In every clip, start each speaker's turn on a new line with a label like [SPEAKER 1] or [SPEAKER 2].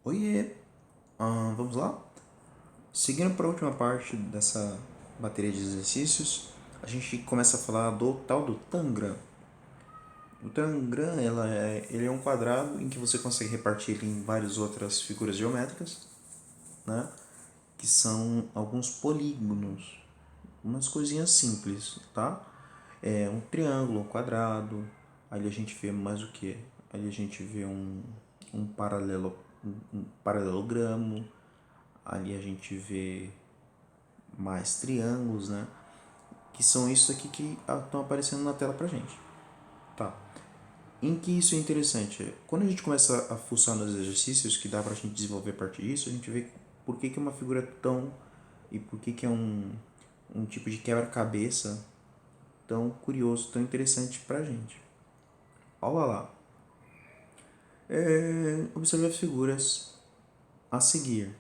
[SPEAKER 1] Oiê! Vamos lá? Seguindo para a última parte dessa bateria de exercícios, a gente começa a falar do tal do Tangram. O Tangram ele é um quadrado em que você consegue repartir ele em várias outras figuras geométricas, né? Que são alguns polígonos, umas coisinhas simples, tá? É um triângulo, um quadrado, ali a gente vê mais o que? Ali a gente vê um um paralelogramo, ali a gente vê mais triângulos, né? Que são isso aqui que estão aparecendo na tela pra gente. Tá. Em que isso é interessante? Quando a gente começa a fuçar nos exercícios que dá pra gente desenvolver a partir disso, a gente vê por que uma figura é tão... e por que é um tipo de quebra-cabeça tão curioso, tão interessante pra gente. Olha lá. Observe as figuras a seguir.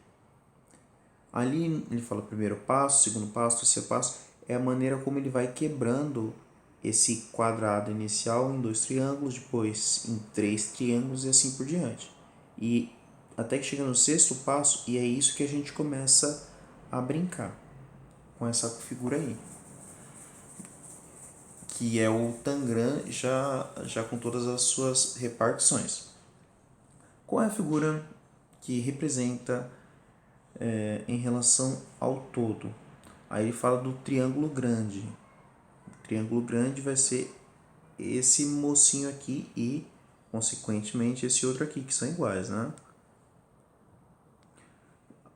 [SPEAKER 1] Ali ele fala primeiro passo, segundo passo, terceiro passo. É a maneira como ele vai quebrando esse quadrado inicial em dois triângulos, depois em três triângulos e assim por diante. E até que chega no sexto passo, e é isso que a gente começa a brincar com essa figura aí, que é o Tangram já com todas as suas repartições. Qual é a figura que representa em relação ao todo? Aí ele fala do triângulo grande. O triângulo grande vai ser esse mocinho aqui e, consequentemente, esse outro aqui, que são iguais, né?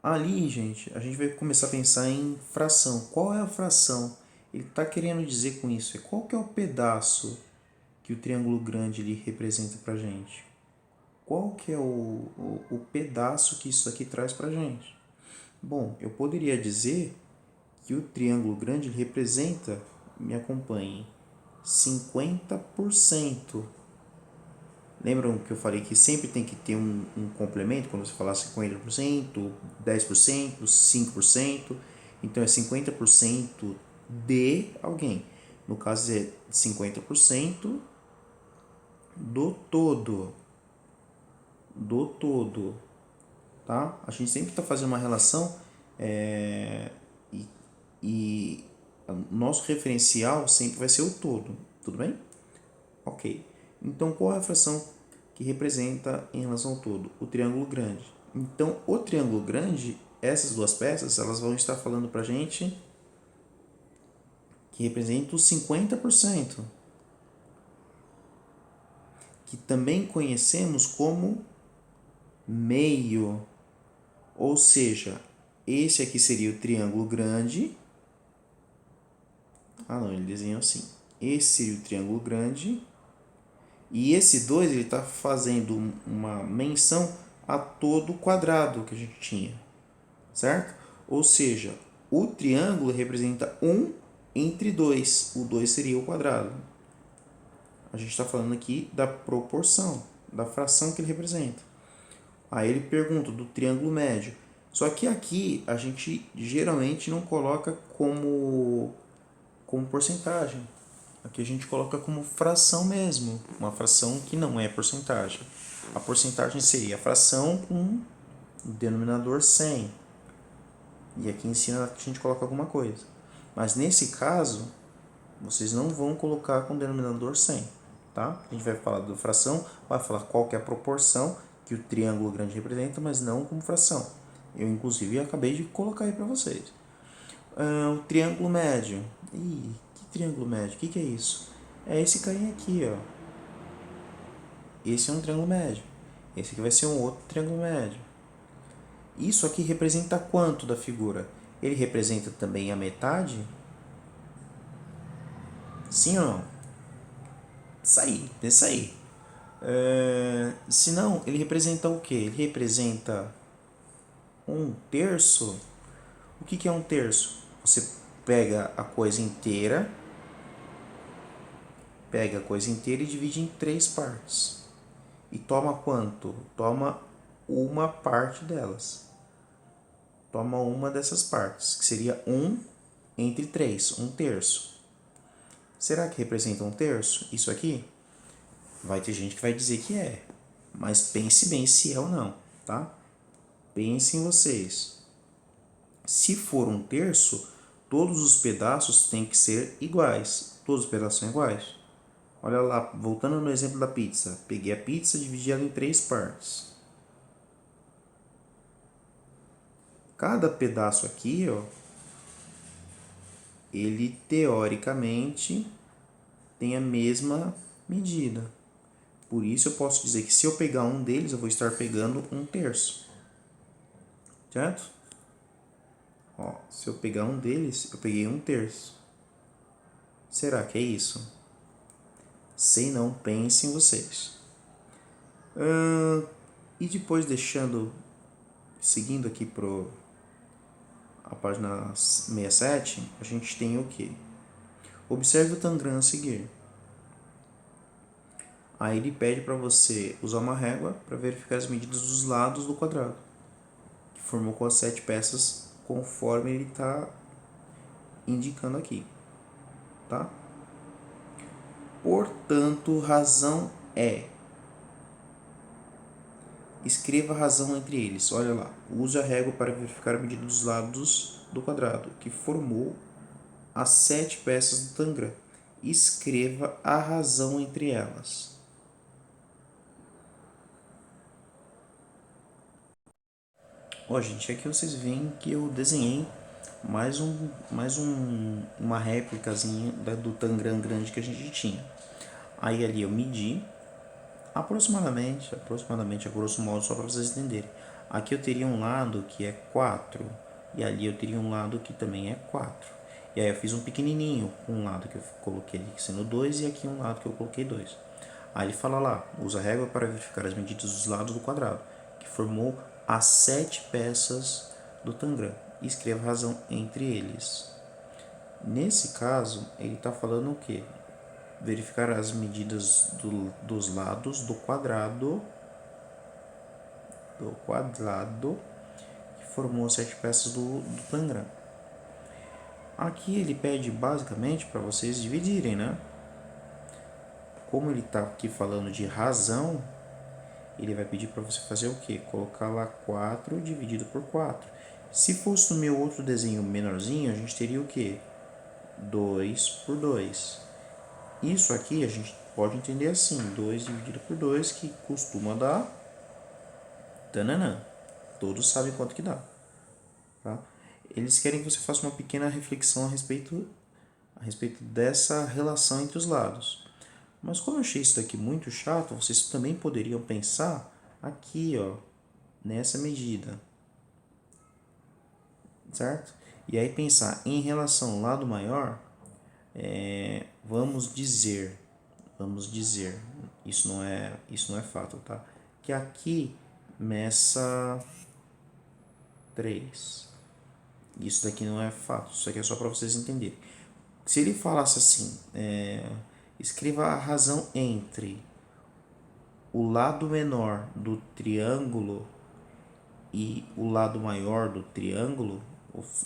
[SPEAKER 1] Ali, gente, a gente vai começar a pensar em fração. Qual é a fração? Ele está querendo dizer com isso? Qual que é o pedaço que o triângulo grande ele representa para gente? Qual que é o pedaço que isso aqui traz para gente? Bom, eu poderia dizer que o triângulo grande representa, me acompanhem, 50%. Lembram que eu falei que sempre tem que ter um complemento, quando você falar 50%, 10%, 5%, então é 50% de alguém. No caso é 50% do todo. Do todo. Tá? A gente sempre está fazendo uma relação e, e o nosso referencial sempre vai ser o todo. Tudo bem? Ok. Então, qual é a fração que representa em relação ao todo? O triângulo grande. Então, o triângulo grande, essas duas peças, elas vão estar falando para a gente que representa os 50%, que também conhecemos como meio. Ou seja, esse aqui seria o triângulo grande. Ah, não, ele desenhou assim. Esse seria o triângulo grande. E esse 2 ele está fazendo uma menção a todo o quadrado que a gente tinha, certo? Ou seja, o triângulo representa 1 entre 2. O 2 seria o quadrado. A gente está falando aqui da proporção, da fração que ele representa. Aí ele pergunta do triângulo médio. Só que aqui a gente geralmente não coloca como porcentagem. Aqui a gente coloca como fração mesmo, uma fração que não é porcentagem. A porcentagem seria a fração com o denominador 100. E aqui em cima a gente coloca alguma coisa. Mas nesse caso, vocês não vão colocar com o denominador 100. Tá? A gente vai falar da fração, vai falar qual que é a proporção que o triângulo grande representa, mas não como fração. Eu, inclusive, acabei de colocar aí para vocês. O triângulo médio. Ih, que triângulo médio? O que é isso? É esse carinha aqui, ó. Esse é um triângulo médio. Esse aqui vai ser um outro triângulo médio. Isso aqui representa quanto da figura? Ele representa também a metade? Sim ou não? Isso aí, pensa aí. Se não, ele representa o quê? Ele representa um terço? O que é um terço? Você pega a coisa inteira e divide em três partes. E toma quanto? Toma uma parte delas. Toma uma dessas partes, que seria 1 entre 3, um terço. Será que representa um terço isso aqui? Vai ter gente que vai dizer que é, mas pense bem se é ou não, tá? Pensem vocês. Se for um terço, todos os pedaços têm que ser iguais. Todos os pedaços são iguais. Olha lá, voltando no exemplo da pizza. Peguei a pizza e dividi ela em 3 partes. Cada pedaço aqui, ó, ele teoricamente tem a mesma medida. Por isso eu posso dizer que se eu pegar um deles, eu vou estar pegando um terço. Certo? Ó, se eu pegar um deles, eu peguei um terço. Será que é isso? Sei não, pensem vocês. E depois seguindo aqui pro a página 67, a gente tem o que? Observe o tangram a seguir. Aí ele pede para você usar uma régua para verificar as medidas dos lados do quadrado, que formou com as 7 peças, conforme ele está indicando aqui, tá? Portanto, razão é. Escreva a razão entre eles. Olha lá. Use a régua para verificar a medida dos lados do quadrado, que formou as 7 peças do tangram. Escreva a razão entre elas. Ó, gente, aqui vocês veem que eu desenhei uma réplicazinha do tangram grande que a gente tinha. Aí ali eu medi aproximadamente a grosso modo, só para vocês entenderem. Aqui eu teria um lado que é 4 e ali eu teria um lado que também é 4. E aí eu fiz um pequenininho, um lado que eu coloquei ali sendo 2 e aqui um lado que eu coloquei 2. Aí ele fala lá, usa a régua para verificar as medidas dos lados do quadrado, que formou as 7 peças do tangram. E escreva a razão entre eles. Nesse caso, ele está falando o quê? Verificar as medidas dos lados do quadrado que formou as 7 peças do tangram. Aqui ele pede basicamente para vocês dividirem, né? Como ele está aqui falando de razão, ele vai pedir para você fazer o quê? Colocar lá 4 dividido por 4. Se fosse no meu outro desenho menorzinho, a gente teria o quê? 2 por 2. Isso aqui a gente pode entender assim, 2 dividido por 2, que costuma dar tananã. Todos sabem quanto que dá. Tá? Eles querem que você faça uma pequena reflexão a respeito dessa relação entre os lados. Mas como eu achei isso daqui muito chato, vocês também poderiam pensar aqui, ó, nessa medida. Certo? E aí pensar em relação ao lado maior, vamos dizer, isso não é fato, tá? Que aqui meça 3. Isso daqui não é fato, isso aqui é só para vocês entenderem. Se ele falasse assim, escreva a razão entre o lado menor do triângulo e o lado maior do triângulo,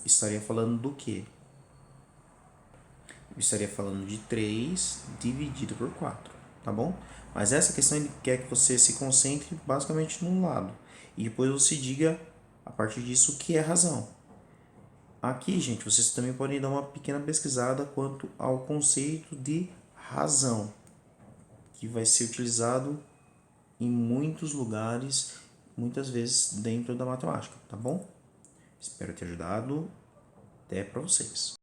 [SPEAKER 1] estaria falando do quê? Eu estaria falando de 3 dividido por 4, tá bom? Mas essa questão ele quer que você se concentre basicamente num lado. E depois você diga, a partir disso, o que é razão. Aqui, gente, vocês também podem dar uma pequena pesquisada quanto ao conceito de razão, que vai ser utilizado em muitos lugares, muitas vezes dentro da matemática, tá bom? Espero ter ajudado. Até para vocês.